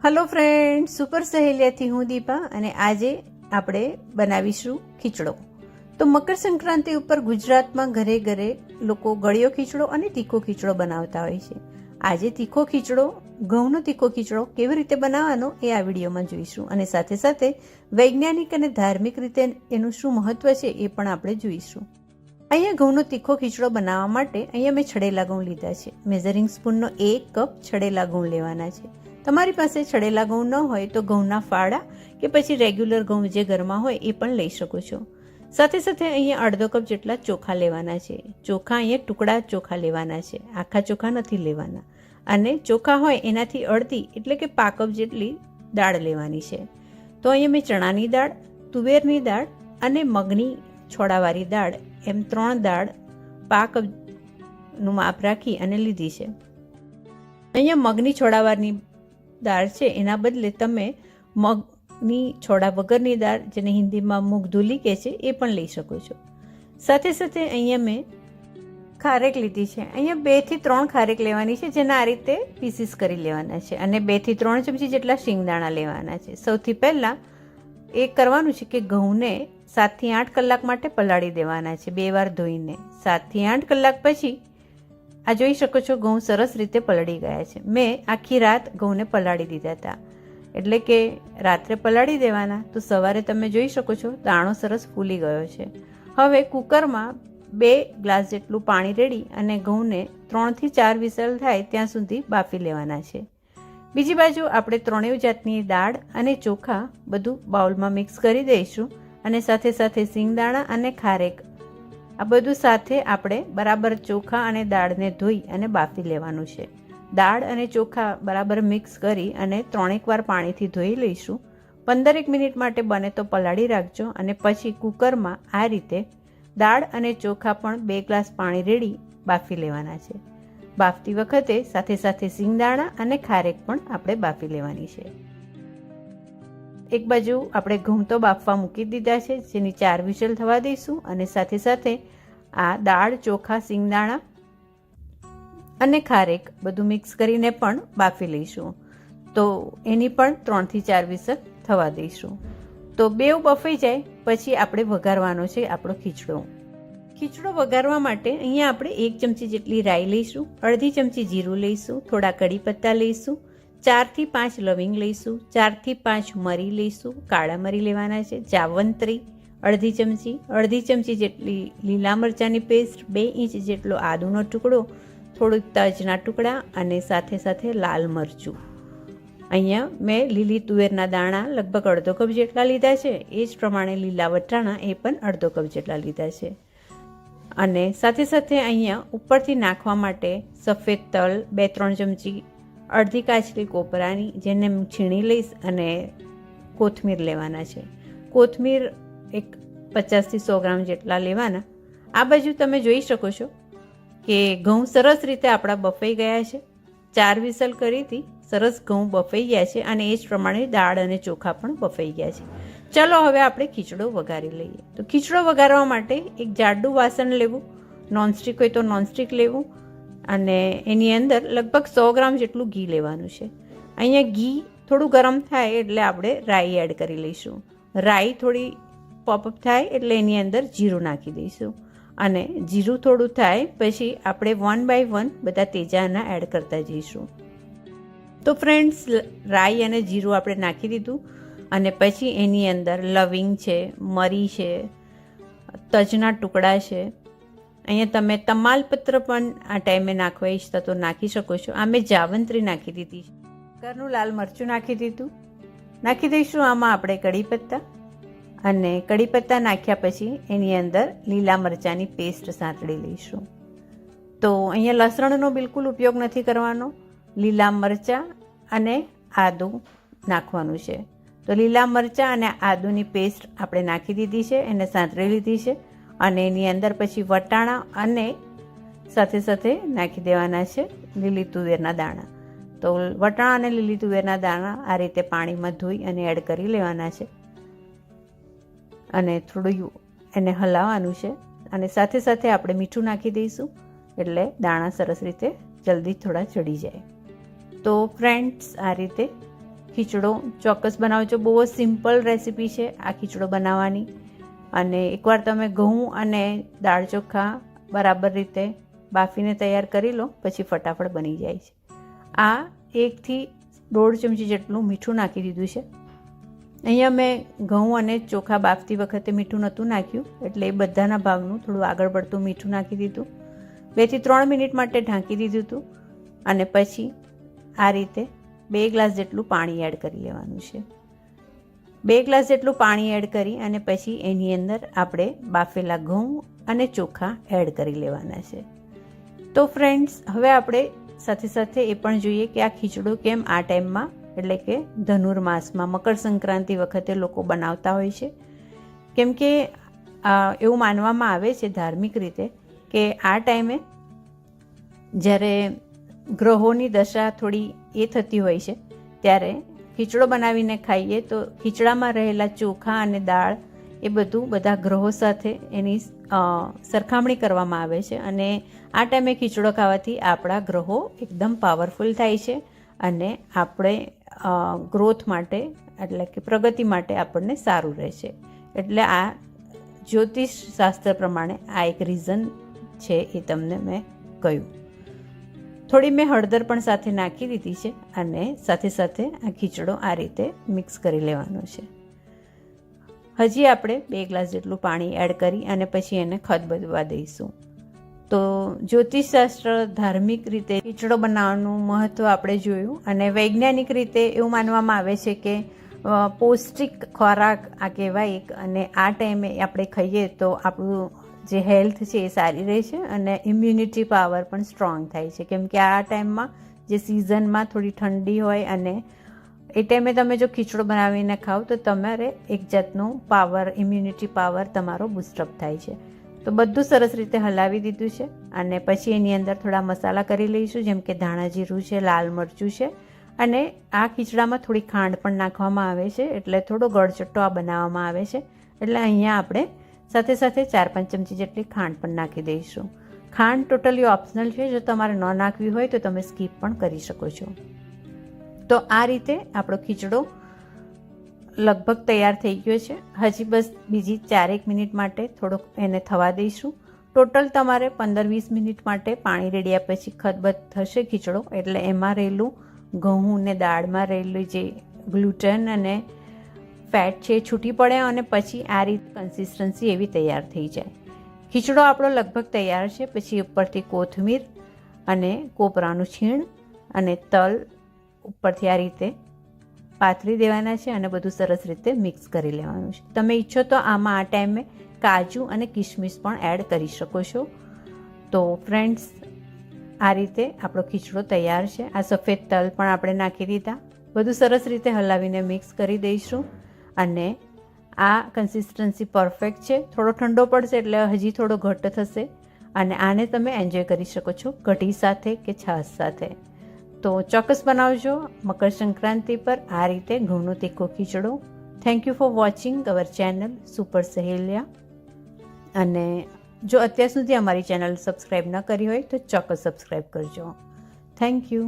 Hello friend, super સહેલિયાથી હું દીપા અને આજે આપણે બનાવીશું ખીચડો. તો મકર સંક્રાંતિ ઉપર ગુજરાતમાં ઘરે ઘરે લોકો ગળ્યો ખીચડો અને તીખો ખીચડો બનાવતા હોય છે. આજે તીખો ખીચડો, ઘઉંનો તીખો ખીચડો કેવી રીતે બનાવવાનો એ આ વિડીયોમાં જોઈશું અને સાથે સાથે વૈજ્ઞાનિક અને ધાર્મિક રીતે એનું શું મહત્વ છે એ પણ આપણે જોઈશું. અહીંયા ઘઉંનો તીખો ખીચડો બનાવવા માટે અહીંયા મેં છડેલા ઘઉં લીધા છે. મેઝરિંગ સ્પૂનનો 1 કપ છડેલા ઘઉં લેવાના છે. તમારી પાસે છડેલા ઘઉં ન હોય તો ઘઉંના ફાડા કે પછી રેગ્યુલર ઘઉં જે ઘરમાં હોય એ પણ લઈ શકો છો. સાથે સાથે અહીંયા અડધો કપ જેટલા ચોખા લેવાના છે. ચોખા અહીંયા ટુકડા ચોખા લેવાના છે, આખા ચોખા નથી લેવાના. અને ચોખા હોય એનાથી અડધી એટલે કે પા કપ જેટલી દાળ લેવાની છે. તો અહીંયા મેં ચણાની દાળ, તુવેરની દાળ અને મગની છોડાવાળી દાળ એમ 3 દાળ પા કપનું માપ રાખી અને લીધી છે. અહીંયા મગની છોડાવારની દાળ છે એના બદલે તમે મગની છોડા વગરની દાળ, જેને હિન્દીમાં મૂગ ધુલી કહે છે, એ પણ લઈ શકો છો. સાથે સાથે અહીંયા મેં ખારેક લીધી છે. અહીંયા 2 થી 3 ખારેક લેવાની છે, જેના આ રીતે પીસીસ કરી લેવાના છે અને 2 થી 3 ચમચી જેટલા શિંગદાણા લેવાના છે. સૌથી પહેલાં એ કરવાનું છે કે ઘઉંને 7 થી 8 કલાક માટે પલાળી દેવાના છે, 2 વાર ધોઈને. 7 થી 8 કલાક પછી આ જોઈ શકો છો ઘઉં સરસ રીતે પલળી ગયા છે. મેં આખી રાત ઘઉંને પલાળી દીધા હતા, એટલે કે રાત્રે પલાળી દેવાના તો સવારે તમે જોઈ શકો છો દાણો સરસ ફૂલી ગયો છે. હવે કુકરમાં 2 ગ્લાસ જેટલું પાણી રેડી અને ઘઉંને 3 થી 4 વિસલ થાય ત્યાં સુધી બાફી લેવાના છે. બીજી બાજુ આપણે 3 જાતની દાળ અને ચોખા બધું બાઉલમાં મિક્સ કરી દઈશું અને સાથે સાથે સિંગદાણા અને ખારેક આ બધું સાથે આપણે બરાબર ચોખા અને દાળને ધોઈ અને બાફી લેવાનું છે. દાળ અને ચોખા બરાબર મિક્સ કરી અને 3 વાર પાણીથી ધોઈ લઈશું. 15 મિનિટ માટે બને તો પલાળી રાખજો અને પછી કુકરમાં આ રીતે દાળ અને ચોખા પણ 2 ગ્લાસ પાણી રેડી બાફી લેવાના છે. બાફતી વખતે સાથે સાથે સિંગદાણા અને ખારેક પણ આપણે બાફી લેવાની છે. એક બાજુ આપણે ઘઉં તો બાફવા મૂકી દીધા છે, જેની 4 વિસલ થવા દઈશું અને સાથે સાથે આ દાળ, ચોખા, સિંગદાણા અને ખારેક બધું મિક્સ કરીને પણ બાફી લઈશું. તો એની પણ 3 થી 4 વિસલ થવા દઈશું. તો બેઉ બફાઈ જાય પછી આપણે વઘારવાનો છે આપણો ખીચડો. ખીચડો વઘારવા માટે અહીંયા આપણે 1 ચમચી જેટલી રાઈ લઈશું, અડધી ચમચી જીરું લઈશું, થોડા કડી પત્તા લઈશું, 4 થી 5 લવિંગ લઈશું, 4 થી 5 મરી લઈશું, કાળા મરી લેવાના છે, જાવંત્રી અડધી ચમચી જેટલી લીલા મરચાંની પેસ્ટ, 2 ઇંચ જેટલો આદુનો ટુકડો, થોડુંક તજના ટુકડા અને સાથે સાથે લાલ મરચું. અહીંયા મેં લીલી તુવેરના દાણા લગભગ અડધો કપ જેટલા લીધા છે, એ જ પ્રમાણે લીલા વટાણા એ પણ અડધો કપ જેટલા લીધા છે. અને સાથે સાથે અહીંયા ઉપરથી નાખવા માટે સફેદ તલ 2-3 ચમચી, અડધી કાચલી કોપરાની જેને હું છીણી લઈશ અને કોથમીર લેવાના છે. કોથમીર એક 50 થી 100 ગ્રામ જેટલા લેવાના. આ બાજુ તમે જોઈ શકો છો કે ઘઉં સરસ રીતે આપણા બફાઈ ગયા છે. 4 વિસલ કરી હતી, સરસ ઘઉં બફાઈ ગયા છે અને એ જ પ્રમાણે દાળ અને ચોખા પણ બફાઈ ગયા છે. ચલો હવે આપણે ખીચડો વઘારી લઈએ. તો ખીચડો વઘારવા માટે એક જાડું વાસણ લેવું, નોનસ્ટિક હોય તો નોનસ્ટિક લેવું અને એની અંદર લગભગ 100 ગ્રામ જેટલું ઘી લેવાનું છે. અહીંયા ઘી થોડું ગરમ થાય એટલે આપણે રાઈ એડ કરી લઈશું. રાઈ થોડી પોપઅપ થાય એટલે એની અંદર જીરું નાખી દઈશું અને જીરું થોડું થાય પછી આપણે 1 બાય 1 બધા તેજાના એડ કરતા જઈશું. તો ફ્રેન્ડ્સ, રાઈ અને જીરું આપણે નાખી દીધું અને પછી એની અંદર લવિંગ છે, મરી છે, તજના ટુકડા છે. અહીંયા તમે તમાલપત્ર પણ આ ટાઈમે નાખવા ઈચ્છતા તો નાખી શકો છો. આ મેં જાવંત્રી નાખી દીધી છે. ઘરનું લાલ મરચું નાખી દીધું. નાખી દઈશું આમાં આપણે કડી પત્તા અને કડી પત્તા નાખ્યા પછી એની અંદર લીલા મરચાંની પેસ્ટ સાંતળી લઈશું. તો અહીંયા લસણનો બિલકુલ ઉપયોગ નથી કરવાનો. લીલા મરચાં અને આદું નાખવાનું છે. તો લીલા મરચાં અને આદુની પેસ્ટ આપણે નાખી દીધી છે, એને સાંતળી લીધી છે અને એની અંદર પછી વટાણા અને સાથે સાથે નાખી દેવાના છે લીલી તુવેરના દાણા. તો વટાણા અને લીલી તુવેરના દાણા આ રીતે પાણીમાં ધોઈ અને એડ કરી લેવાના છે અને થોડું એને હલાવવાનું છે અને સાથે સાથે આપણે મીઠું નાખી દઈશું એટલે દાણા સરસ રીતે જલ્દી થોડા ચડી જાય. તો ફ્રેન્ડ્સ, આ રીતે ખીચડો ચોક્કસ બનાવજો. બહુ જ સિમ્પલ રેસીપી છે આ ખીચડો બનાવવાની. અને એકવાર તમે ઘઉં અને દાળ ચોખા બરાબર રીતે બાફીને તૈયાર કરી લો પછી ફટાફટ બની જાય છે. આ 1 થી 1.5 ચમચી જેટલું મીઠું નાખી દીધું છે. અહીંયા મેં ઘઉં અને ચોખા બાફતી વખતે મીઠું નહોતું નાખ્યું, એટલે એ બધાના ભાગનું થોડું આગળ પડતું મીઠું નાખી દીધું. 2 થી 3 મિનિટ માટે ઢાંકી દીધું હતું. અને પછી આ રીતે 2 ગ્લાસ જેટલું પાણી એડ કરી લેવાનું છે. 2 ગ્લાસ જેટલું પાણી એડ કરી અને પછી એની અંદર આપણે બાફેલા ઘઉં અને ચોખા એડ કરી લેવાના છે. તો ફ્રેન્ડ્સ, હવે આપણે સાથે સાથે એ પણ જોઈએ કે આ ખીચડો કેમ આ ટાઈમમાં એટલે કે ધનુર્માસમાં મકર સંક્રાંતિ વખતે લોકો બનાવતા હોય છે. કેમ કે એવું માનવામાં આવે છે ધાર્મિક રીતે કે આ ટાઈમે જ્યારે ગ્રહોની દશા થોડી એ થતી હોય છે ત્યારે ખીચડો બનાવીને ખાઈએ તો ખીચડામાં રહેલા ચોખા અને દાળ એ બધું બધા ગ્રહો સાથે એની સરખામણી કરવામાં આવે છે. અને આ ટાઈમે ખીચડો ખાવાથી આપણા ગ્રહો એકદમ પાવરફુલ થાય છે અને આપણે ગ્રોથ માટે એટલે કે પ્રગતિ માટે આપણને સારું રહે છે. એટલે આ જ્યોતિષ શાસ્ત્ર પ્રમાણે આ એક રીઝન છે, એ તમને મેં કહ્યું. થોડી મેં હળદર પણ સાથે નાખી દીધી છે અને સાથે સાથે આ ખીચડો આ રીતે મિક્સ કરી લેવાનો છે. હજી આપણે 2 ગ્લાસ જેટલું પાણી એડ કરી અને પછી એને ખદબદવા દઈશું. તો જ્યોતિષશાસ્ત્ર ધાર્મિક રીતે ખીચડો બનાવવાનું મહત્ત્વ આપણે જોયું. અને વૈજ્ઞાનિક રીતે એવું માનવામાં આવે છે કે પૌષ્ટિક ખોરાક આ કહેવાય એક, અને આ ટાઈમે આપણે ખાઈએ તો આપણું જે હેલ્થ છે એ સારી રહે છે અને ઇમ્યુનિટી પાવર પણ સ્ટ્રોંગ થાય છે. કેમ કે આ ટાઈમમાં જે સિઝનમાં થોડી ઠંડી હોય અને એ ટાઈમે તમે જો ખીચડો બનાવીને ખાઓ તો તમારે એક જાતનું પાવર, ઇમ્યુનિટી પાવર તમારો બૂસ્ટઅપ થાય છે. તો બધું સરસ રીતે હલાવી દીધું છે અને પછી એની અંદર થોડા મસાલા કરી લઈશું, જેમ કે ધાણા જીરું છે, લાલ મરચું છે. અને આ ખીચડામાં થોડી ખાંડ પણ નાખવામાં આવે છે, એટલે થોડો ગળચટ્ટો આ બનાવવામાં આવે છે. એટલે અહીંયા આપણે સાથે સાથે 4-5 ચમચી જેટલી ખાંડ પણ નાખી દઈશું. ખાંડ ટોટલી ઓપ્શનલ છે, જો તમારે ન નાખવી હોય તો તમે સ્કીપ પણ કરી શકો છો. તો આ રીતે આપણો ખીચડો લગભગ તૈયાર થઈ ગયો છે. હજી બસ બીજી 4-1 મિનિટ માટે થોડોક એને થવા દઈશું. ટોટલ તમારે 15-20 મિનિટ માટે પાણી રેડ્યા પછી ખદબદ થશે ખીચડો, એટલે એમાં રહેલું ઘઉં ને દાળમાં રહેલું જે ગ્લુટન અને ફેટ છે એ છૂટી પડે અને પછી આ રીતે કન્સિસ્ટન્સી એવી તૈયાર થઈ જાય. ખીચડો આપણો લગભગ તૈયાર છે. પછી ઉપરથી કોથમીર અને કોપરાનું છીણ અને તલ ઉપરથી આ રીતે પાથરી દેવાના છે અને બધું સરસ રીતે મિક્સ કરી લેવાનું છે. તમે ઈચ્છો તો આમાં આ ટાઈમે કાજુ અને કિશમિશ પણ એડ કરી શકો છો. તો ફ્રેન્ડ્સ, આ રીતે આપણો ખીચડો તૈયાર છે. આ સફેદ તલ પણ આપણે નાખી દીધા. બધું સરસ રીતે હલાવીને મિક્સ કરી દઈશું. અને આ કન્સિસ્ટન્સી પરફેક્ટ છે. થોડો ઠંડો પડશે એટલે હજી થોડો ઘટ્ટ થશે અને આને તમે એન્જોય કરી શકો છો કઢી સાથે કે છાશ સાથે. તો ચોક્કસ બનાવજો મકર સંક્રાંતિ પર આ રીતે ઘઉંનો તીખો ખીચડો. Thank you for watching our channel super Saheliya. અને જો અત્યાર સુધી અમારી ચેનલ સબસ્ક્રાઈબ ન કરી હોય તો ચોક્કસ સબસ્ક્રાઈબ કરજો. Thank you.